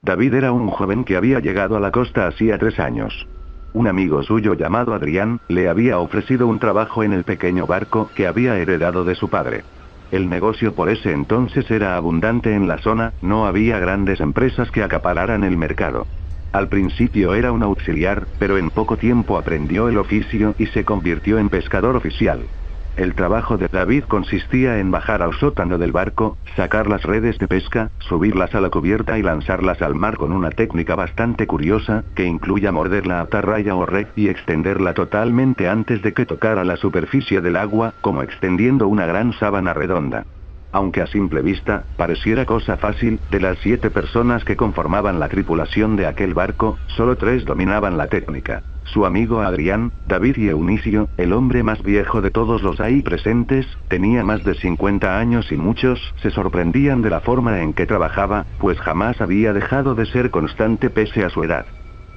David era un joven que había llegado a la costa hacía 3 años. Un amigo suyo llamado Adrián, le había ofrecido un trabajo en el pequeño barco que había heredado de su padre. El negocio por ese entonces era abundante en la zona, no había grandes empresas que acapararan el mercado. Al principio era un auxiliar, pero en poco tiempo aprendió el oficio y se convirtió en pescador oficial. El trabajo de David consistía en bajar al sótano del barco, sacar las redes de pesca, subirlas a la cubierta y lanzarlas al mar con una técnica bastante curiosa, que incluía morder la atarraya o red y extenderla totalmente antes de que tocara la superficie del agua, como extendiendo una gran sábana redonda. Aunque a simple vista, pareciera cosa fácil, de las 7 personas que conformaban la tripulación de aquel barco, solo 3 dominaban la técnica. Su amigo Adrián, David y Eunicio, el hombre más viejo de todos los ahí presentes, tenía más de 50 años y muchos se sorprendían de la forma en que trabajaba, pues jamás había dejado de ser constante pese a su edad.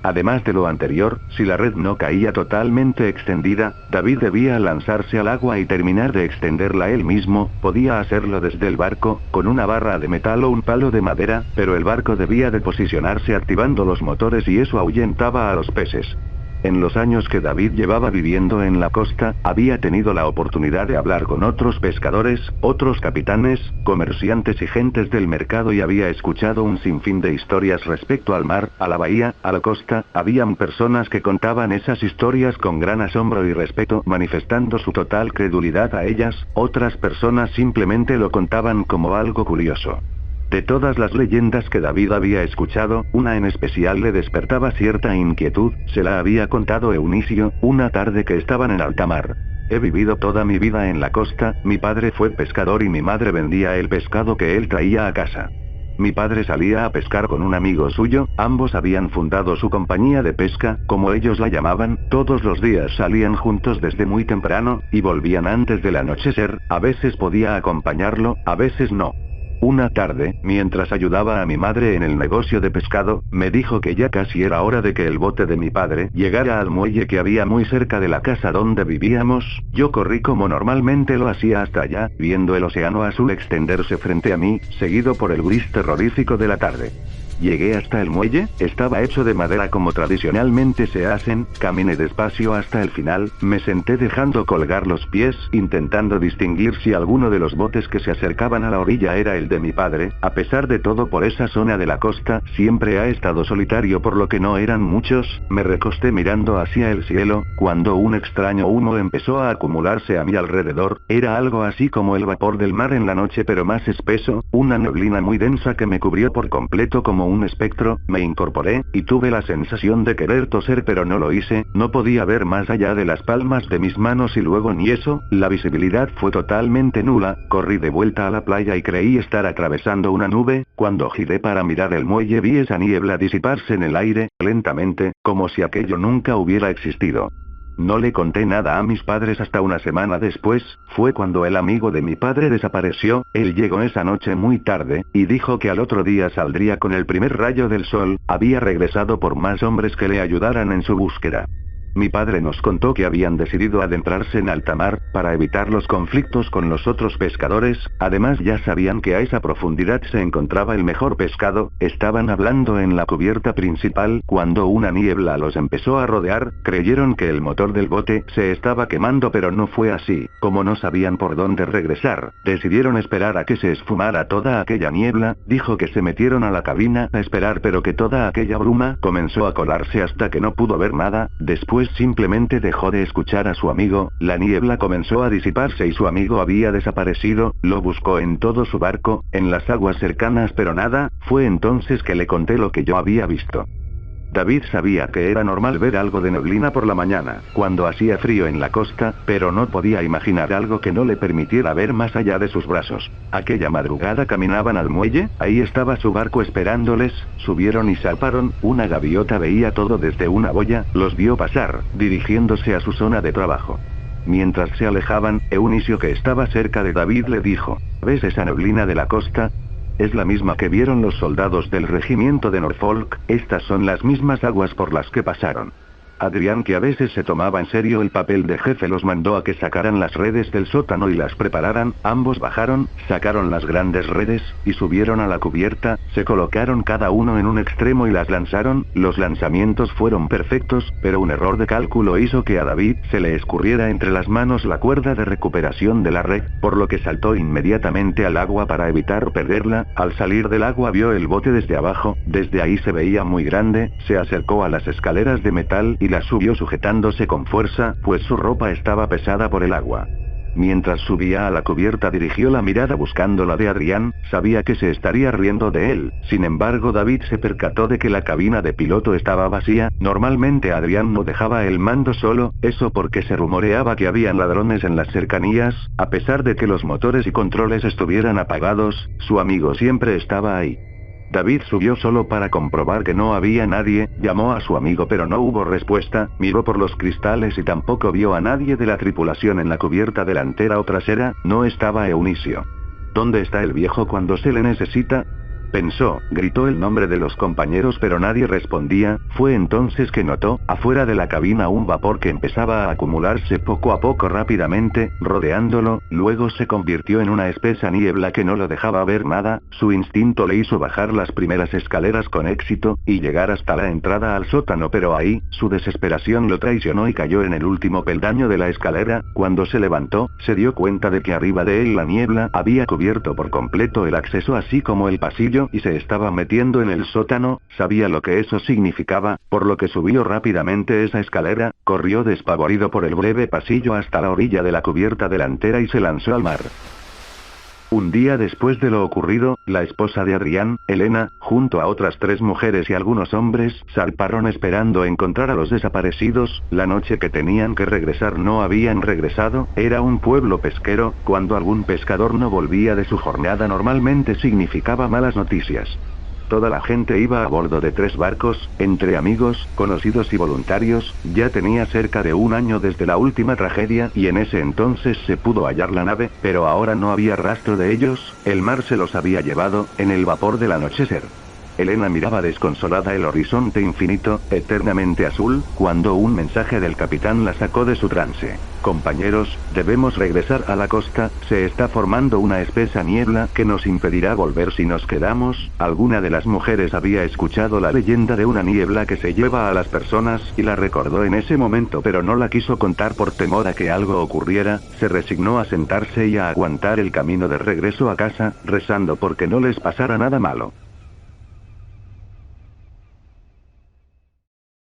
Además de lo anterior, si la red no caía totalmente extendida, David debía lanzarse al agua y terminar de extenderla él mismo, podía hacerlo desde el barco, con una barra de metal o un palo de madera, pero el barco debía de posicionarse activando los motores y eso ahuyentaba a los peces. En los años que David llevaba viviendo en la costa, había tenido la oportunidad de hablar con otros pescadores, otros capitanes, comerciantes y gentes del mercado y había escuchado un sinfín de historias respecto al mar, a la bahía, a la costa. Habían personas que contaban esas historias con gran asombro y respeto, manifestando su total credulidad a ellas, otras personas simplemente lo contaban como algo curioso. De todas las leyendas que David había escuchado, una en especial le despertaba cierta inquietud, se la había contado Eunicio, una tarde que estaban en alta mar. He vivido toda mi vida en la costa, mi padre fue pescador y mi madre vendía el pescado que él traía a casa. Mi padre salía a pescar con un amigo suyo, ambos habían fundado su compañía de pesca, como ellos la llamaban, todos los días salían juntos desde muy temprano, y volvían antes del anochecer, a veces podía acompañarlo, a veces no. Una tarde, mientras ayudaba a mi madre en el negocio de pescado, me dijo que ya casi era hora de que el bote de mi padre llegara al muelle que había muy cerca de la casa donde vivíamos. Yo corrí como normalmente lo hacía hasta allá, viendo el océano azul extenderse frente a mí, seguido por el gris terrorífico de la tarde. Llegué hasta el muelle, estaba hecho de madera como tradicionalmente se hacen, caminé despacio hasta el final, me senté dejando colgar los pies, intentando distinguir si alguno de los botes que se acercaban a la orilla era el de mi padre. A pesar de todo, por esa zona de la costa, siempre ha estado solitario por lo que no eran muchos. Me recosté mirando hacia el cielo, cuando un extraño humo empezó a acumularse a mi alrededor, era algo así como el vapor del mar en la noche pero más espeso, una neblina muy densa que me cubrió por completo como un espectro. Me incorporé, y tuve la sensación de querer toser pero no lo hice, no podía ver más allá de las palmas de mis manos y luego ni eso, la visibilidad fue totalmente nula. Corrí de vuelta a la playa y creí estar atravesando una nube, cuando giré para mirar el muelle vi esa niebla disiparse en el aire, lentamente, como si aquello nunca hubiera existido. No le conté nada a mis padres hasta una semana después, fue cuando el amigo de mi padre desapareció. Él llegó esa noche muy tarde, y dijo que al otro día saldría con el primer rayo del sol. Había regresado por más hombres que le ayudaran en su búsqueda. Mi padre nos contó que habían decidido adentrarse en alta mar, para evitar los conflictos con los otros pescadores, además ya sabían que a esa profundidad se encontraba el mejor pescado. Estaban hablando en la cubierta principal, cuando una niebla los empezó a rodear, creyeron que el motor del bote se estaba quemando pero no fue así. Como no sabían por dónde regresar, decidieron esperar a que se esfumara toda aquella niebla. Dijo que se metieron a la cabina a esperar pero que toda aquella bruma comenzó a colarse hasta que no pudo ver nada. Después simplemente dejó de escuchar a su amigo, la niebla comenzó a disiparse y su amigo había desaparecido. Lo buscó en todo su barco, en las aguas cercanas pero nada. Fue entonces que le conté lo que yo había visto. David sabía que era normal ver algo de neblina por la mañana, cuando hacía frío en la costa, pero no podía imaginar algo que no le permitiera ver más allá de sus brazos. Aquella madrugada caminaban al muelle, ahí estaba su barco esperándoles, subieron y zarparon. Una gaviota veía todo desde una boya, los vio pasar, dirigiéndose a su zona de trabajo. Mientras se alejaban, Eunicio, que estaba cerca de David, le dijo: ¿Ves esa neblina de la costa? Es la misma que vieron los soldados del regimiento de Norfolk, estas son las mismas aguas por las que pasaron. Adrián, que a veces se tomaba en serio el papel de jefe, los mandó a que sacaran las redes del sótano y las prepararan. Ambos bajaron, sacaron las grandes redes, y subieron a la cubierta, se colocaron cada uno en un extremo y las lanzaron. Los lanzamientos fueron perfectos, pero un error de cálculo hizo que a David se le escurriera entre las manos la cuerda de recuperación de la red, por lo que saltó inmediatamente al agua para evitar perderla. Al salir del agua vio el bote desde abajo, desde ahí se veía muy grande, se acercó a las escaleras de metal y las subió sujetándose con fuerza, pues su ropa estaba pesada por el agua. Mientras subía a la cubierta dirigió la mirada buscando la de Adrián, sabía que se estaría riendo de él. Sin embargo, David se percató de que la cabina de piloto estaba vacía. Normalmente Adrián no dejaba el mando solo, eso porque se rumoreaba que habían ladrones en las cercanías. A pesar de que los motores y controles estuvieran apagados, su amigo siempre estaba ahí. David subió solo para comprobar que no había nadie, llamó a su amigo pero no hubo respuesta, miró por los cristales y tampoco vio a nadie de la tripulación en la cubierta delantera o trasera. No estaba Eunicio. ¿Dónde está el viejo cuando se le necesita?, pensó, gritó el nombre de los compañeros pero nadie respondía. Fue entonces que notó, afuera de la cabina, un vapor que empezaba a acumularse poco a poco rápidamente, rodeándolo, luego se convirtió en una espesa niebla que no lo dejaba ver nada. Su instinto le hizo bajar las primeras escaleras con éxito, y llegar hasta la entrada al sótano, pero ahí, su desesperación lo traicionó y cayó en el último peldaño de la escalera. Cuando se levantó, se dio cuenta de que arriba de él la niebla había cubierto por completo el acceso así como el pasillo, y se estaba metiendo en el sótano. Sabía lo que eso significaba, por lo que subió rápidamente esa escalera, corrió despavorido por el breve pasillo hasta la orilla de la cubierta delantera y se lanzó al mar. Un día después de lo ocurrido, la esposa de Adrián, Elena, junto a otras 3 mujeres y algunos hombres, zarparon esperando encontrar a los desaparecidos. La noche que tenían que regresar no habían regresado. Era un pueblo pesquero. Cuando algún pescador no volvía de su jornada normalmente significaba malas noticias. Toda la gente iba a bordo de 3 barcos, entre amigos, conocidos y voluntarios. Ya tenía cerca de un año desde la última tragedia y en ese entonces se pudo hallar la nave, pero ahora no había rastro de ellos. El mar se los había llevado, en el vapor del anochecer. Elena miraba desconsolada el horizonte infinito, eternamente azul, cuando un mensaje del capitán la sacó de su trance. Compañeros, debemos regresar a la costa, se está formando una espesa niebla que nos impedirá volver si nos quedamos. Alguna de las mujeres había escuchado la leyenda de una niebla que se lleva a las personas y la recordó en ese momento, pero no la quiso contar por temor a que algo ocurriera. Se resignó a sentarse y a aguantar el camino de regreso a casa, rezando porque no les pasara nada malo.